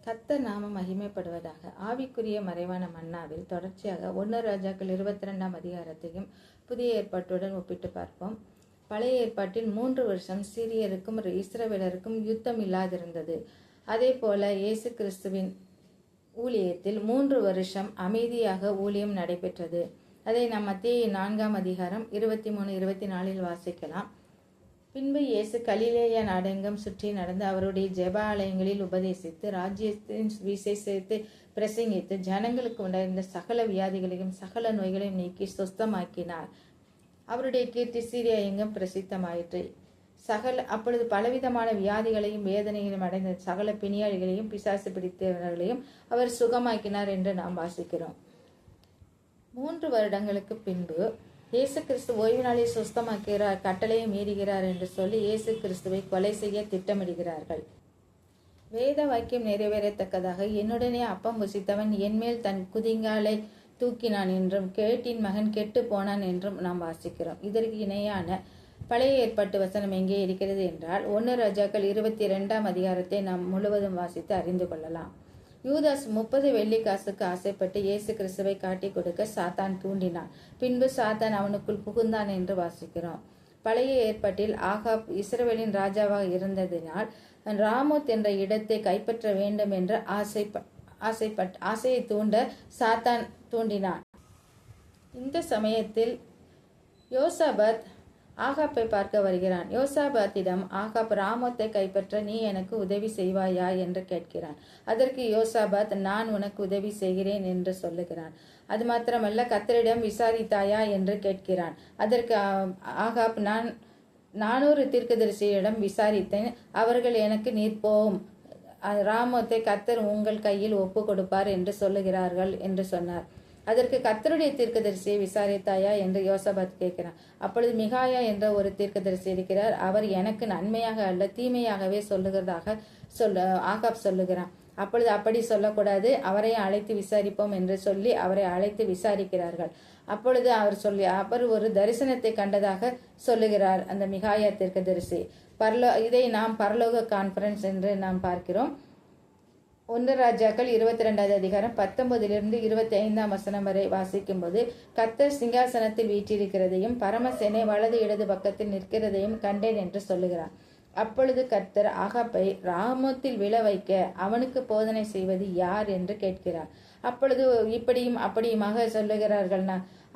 கர்த்தர் நாமம் மகிமைப்படுவதாக. ஆவிக்குரிய மறைவான மன்னாவில் தொடர்ச்சியாக 1 ராஜாக்கள் 22ஆம் அதிகாரத்தையும் புதிய ஏற்பாட்டுடன் ஒப்பிட்டு பார்ப்போம். பழைய ஏற்பாட்டில் 3 வருஷம் சீரியருக்கும் இஸ்ரவேலருக்கும் யுத்தம் இல்லாதிருந்தது. அதே போல இயேசு கிறிஸ்துவின் ஊழியத்தில் 3 வருஷம் அமைதியாக ஊழியம் நடைபெற்றது. அதை நாம் மத்தேயு 4ஆம் அதிகாரம் 23-24 வாசிக்கலாம். பின்பு இயேசு கலிலேயா நாடெங்கும் சுற்றி நடந்து அவருடைய ஜெப ஆலயங்களில் உபதேசித்து ராஜ்யத்தின் விசேஷத்தை பிரசங்கித்து ஜனங்களுக்கு உண்டாயிருந்த சகல வியாதிகளையும் சகல நோய்களையும் நீக்கி சுஸ்தமாக்கினார். அவருடைய கீர்த்தி சீரியா எங்கும் பிரசித்தமாயிற்று. அப்பொழுது பலவிதமான வியாதிகளையும் வேதனைகளையும் அடைந்த சகல பிணியாளிகளையும் பிசாசு பிடித்தவர்களையும் அவர் சுகமாக்கினார் என்று நாம் வாசிக்கிறோம். 3 வருடங்களுக்கு பின்பு இயேசு கிறிஸ்து ஓய்வு நாளில் சுஸ்தமாக்குகிறார், கட்டளையை மீறுகிறார் என்று சொல்லி இயேசு கிறிஸ்துவை கொலை செய்ய திட்டமிடுகிறார்கள். வேத வாக்கியம் நிறைவேறத்தக்கதாக என்னுடனே அப்பம் புசித்தவன் என்மேல் தன் குதிங்காலை தூக்கினான் என்றும் கேட்டின் மகன் கெட்டு போனான் என்றும் நாம் வாசிக்கிறோம். இதற்கு இணையான பழைய ஏற்பாட்டு வசனம் எங்கே இருக்கிறது என்றால் 1 ராஜாக்கள் 22ஆம் அதிகாரத்தை நாம் முழுவதும் வாசித்து அறிந்து கொள்ளலாம். யூதாஸ் 30 வெள்ளிக்காசுக்கு ஆசைப்பட்டு இயேசு கிறிஸ்துவை காட்டி கொடுக்க சாத்தான் தூண்டினான். பின்பு சாத்தான் அவனுக்குள் புகுந்தான் என்று வாசிக்கிறோம். பழைய ஏற்பாட்டில் ஆகாப் இஸ்ரவேலின் ராஜாவாக இருந்ததினால் ராமோத் என்ற இடத்தை கைப்பற்ற வேண்டும் என்ற ஆசையை தூண்ட சாத்தான் தூண்டினான். இந்த சமயத்தில் யோசாபாத் ஆகாப்பை பார்க்க வருகிறான். யோசாபாத்திடம் ஆகாப் ராமோத்தை கைப்பற்ற நீ எனக்கு உதவி செய்வாயா என்று கேட்கிறான். அதற்கு யோசாபாத் நான் உனக்கு உதவி செய்கிறேன் என்று சொல்லுகிறான். அது மாத்திரமல்ல, கர்த்தரிடம் விசாரித்தாயா என்று கேட்கிறான். அதற்கு ஆகாப் நான் 400 தீர்க்கதரிசியிடம் விசாரித்தேன், அவர்கள் எனக்கு நீர் போம், ராமோத்தை கர்த்தர் உங்கள் கையில் ஒப்பு கொடுப்பார் என்று சொல்லுகிறார்கள் என்று சொன்னார். அதற்கு கர்த்தருடைய தீர்க்கதரிசியை விசாரித்தாயா என்று யோசாபாத் கேட்கிறான். அப்பொழுது மிகாயா என்ற ஒரு தீர்க்கதரிசி இருக்கிறார். அவர் எனக்கு நன்மையாக அல்ல தீமையாகவே சொல்லுகிறதாக ஆகாப் சொல்லுகிறான். அப்பொழுது அப்படி சொல்லக்கூடாது, அவரை அழைத்து விசாரிப்போம் என்று சொல்லி அவரை அழைத்து விசாரிக்கிறார்கள். அப்பொழுது அவர் ஒரு தரிசனத்தை கண்டதாக சொல்லுகிறார் அந்த மிகாயா தீர்க்கதரிசி. இதை நாம் பரலோக கான்ஃபரன்ஸ் என்று நாம் பார்க்கிறோம். 1 ராஜாக்கள் 22ஆவது அதிகாரம் 19-25 வசனம் வரை வாசிக்கும் போது கர்த்தர் சிங்காசனத்தில் வீற்றிருக்கிறதையும் பரமசேனை வலது இடது பக்கத்தில் நிற்கிறதையும் கண்டேன் என்று சொல்லுகிறார். அப்பொழுது கர்த்தர் ஆகாப்பை ராமோத்தில் விழ வைக்க அவனுக்கு போதனை செய்வது யார் என்று கேட்கிறார். அப்பொழுது இப்படியும் அப்படியுமாக சொல்லுகிறார்கள்.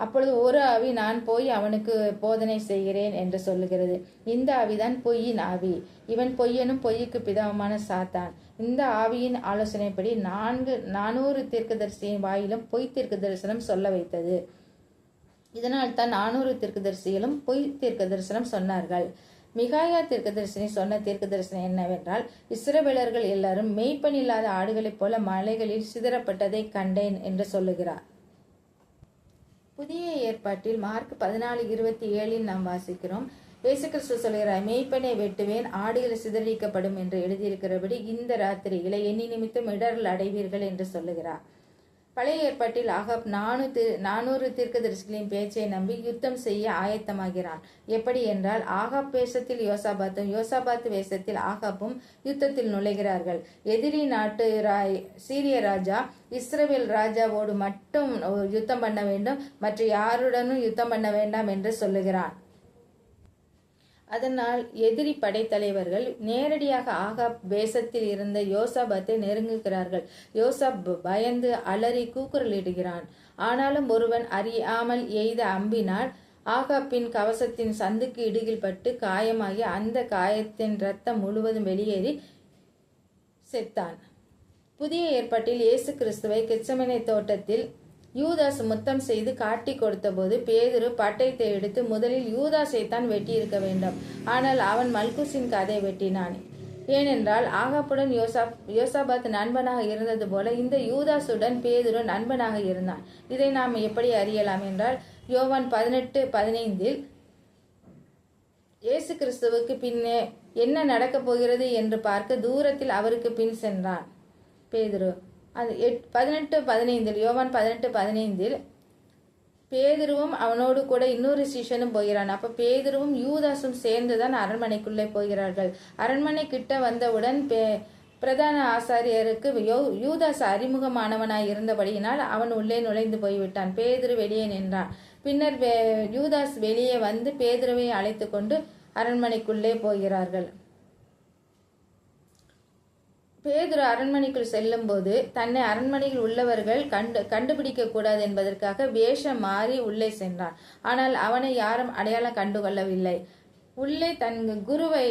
அப்பொழுது ஒரு ஆவி நான் போய் அவனுக்கு போதனை செய்கிறேன் என்று சொல்லுகிறது. இந்த ஆவிதான் பொய்யின் ஆவி. இவன் பொய்யனும் பொய்யுக்கு பிதாவுமான சாத்தான். இந்த ஆவியின் ஆலோசனைப்படி 400 தீர்க்கதரிசியின் வாயிலும் பொய் தீர்க்க தரிசனம் சொல்ல வைத்தது. இதனால் தான் 400 தீர்க்கதரிசிகளும் பொய் தீர்க்க தரிசனம் சொன்னார்கள். மிகாயா தீர்க்கதரிசனி சொன்ன தீர்க்க தரிசனம் என்னவென்றால், இஸ்ரவேலர்கள் எல்லாரும் மேய்ப்பனில்லாத ஆடுகளைப் போல மலைகளில் சிதறப்பட்டதை கண்டேன் என்று சொல்லுகிறார். புதிய ஏற்பாட்டில் மார்க் 14:27 நாம் வாசிக்கிறோம். இயேசு கிறிஸ்து சொல்கிறார், மேய்ப்பனை வெட்டுவேன், ஆடுகள் சிதறடிக்கப்படும் என்று எழுதியிருக்கிறபடி இந்த ராத்திரிகளை எண்ணி நிமித்தம் இடர்கள் அடைவீர்கள் என்று சொல்லுகிறார். பழைய ஏற்பாட்டில் ஆகாப் 400 தீர்க்கதரிசிகளின் பேச்சை நம்பி யுத்தம் செய்ய ஆயத்தமாகிறான். எப்படி என்றால், ஆகாப் வேஷத்தில் யோசாபாத்தும் யோசாபாத் வேஷத்தில் ஆகாப்பும் யுத்தத்தில் நுழைகிறார்கள். எதிரி நாட்டு சீரிய ராஜா இஸ்ரவேல் ராஜாவோடு மட்டும் யுத்தம் பண்ண வேண்டும், மற்ற யாருடனும் யுத்தம் பண்ண வேண்டாம் என்று சொல்லுகிறான். அதனால் எதிரி படைத்தலைவர்கள் நேரடியாக ஆகாப் வேஷத்தில் இருந்த யோசாபாத்தை நெருங்குகிறார்கள். யோசாப் பயந்து அலறி கூக்குரலிடுகிறான். ஆனாலும் ஒருவன் அறியாமல் எய்த அம்பினால் ஆகாப்பின் கவசத்தின் சந்துக்கு இடுகில் பட்டு காயமாகி அந்த காயத்தின் இரத்தம் முழுவதும் வெளியேறி செத்தான். புதிய ஏற்பாட்டில் இயேசு கிறிஸ்துவை கெத்செமனே தோட்டத்தில் யூதாஸ் முத்தம் செய்து காட்டி கொடுத்த போது பேதுரு பட்டயத்தை எடுத்து முதலில் யூதாஸை தான் வெட்டியிருக்க வேண்டும். ஆனால் அவன் மல்குசின் கதை வெட்டினான். ஏனென்றால் ஆகாப்புடன் யோசாபாத் நண்பனாக இருந்தது போல இந்த யூதாசுடன் பேதுரு நண்பனாக இருந்தான். இதை நாம் எப்படி அறியலாம் என்றால், யோவான் 18:15 இயேசு கிறிஸ்துவுக்கு பின்னே என்ன நடக்கப் போகிறது என்று பார்க்க தூரத்தில் அவருக்கு பின் சென்றான் பேதுரு. அது 18:15 யோவான் 18:15 பேதுருவும் அவனோடு கூட இன்னொரு சீஷனும் போகிறான். அப்ப பேதுருவும் யூதாசும் சேர்ந்துதான் அரண்மனைக்குள்ளே போகிறார்கள். அரண்மனை கிட்ட வந்தவுடன் பிரதான ஆசாரியருக்கு யூதாஸ் அறிமுகமானவனாய் இருந்தபடியினால் அவன் உள்ளே நுழைந்து போய்விட்டான். பேதுரு வெளியே நின்றான். பின்னர் யூதாஸ் வெளியே வந்து பேதுருவை அழைத்து கொண்டு அரண்மனைக்குள்ளே போகிறார்கள். பேதுரு அரண்மனைக்குள் செல்லும் போது தன்னை அரண்மனையில் உள்ளவர்கள் கண்டுபிடிக்க கூடாது என்பதற்காக வேஷம் மாறி உள்ளே சென்றான். ஆனால் அவனை யாரும் அடையாளம் கண்டுகொள்ளவில்லை. உள்ளே தன் குருவை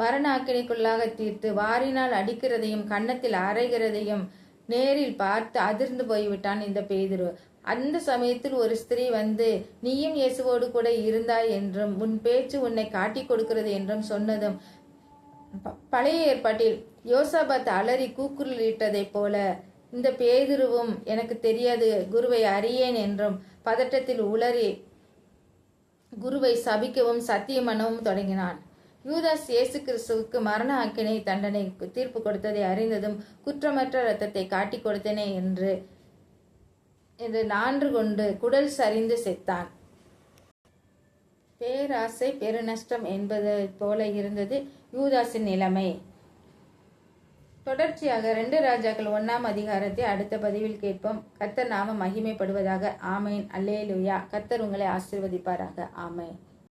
மரண ஆக்கினைக்குள்ளாக தீர்த்து வாரினால் அடிக்கிறதையும் கன்னத்தில் அரைகிறதையும் நேரில் பார்த்து அதிர்ந்து போய்விட்டான் இந்த பேதுரு. அந்த சமயத்தில் ஒரு ஸ்திரீ வந்து, நீயும் இயேசுவோடு கூட இருந்தாய் என்றும் உன் பேச்சு உன்னை காட்டி கொடுக்கிறது என்றும் சொன்னதும், பழைய ஏற்பாட்டில் யோசாபாத் அலறி கூக்குரலிட்டதைப் போல இந்த பேதுருவும் எனக்கு தெரியாது, குருவை அறியேன் என்றும் பதட்டத்தில் உளறி குருவை சபிக்கவும் சத்தியமனவும் தொடங்கினான். யூதாஸ் இயேசு கிறிஸ்துவுக்கு மரண ஆக்கினை தண்டனை தீர்ப்பு கொடுத்ததை அறிந்ததும், குற்றமற்ற இரத்தத்தை காட்டி கொடுத்தேனே என்று நான்று கொண்டு குடல் சரிந்து செத்தான். பேராசை பெருநஷ்டம் என்பது போல இருந்தது யூதாஸின் நிலைமை. தொடர்ச்சியாக 2 ராஜாக்கள் 1ஆம் அதிகாரத்தை அடுத்த பதிவில் கேட்போம். கர்த்தர் நாமம் மகிமைப்படுவதாக. ஆமேன். அல்லேலூயா. கர்த்தர் உங்களை ஆசீர்வதிப்பாராக. ஆமேன்.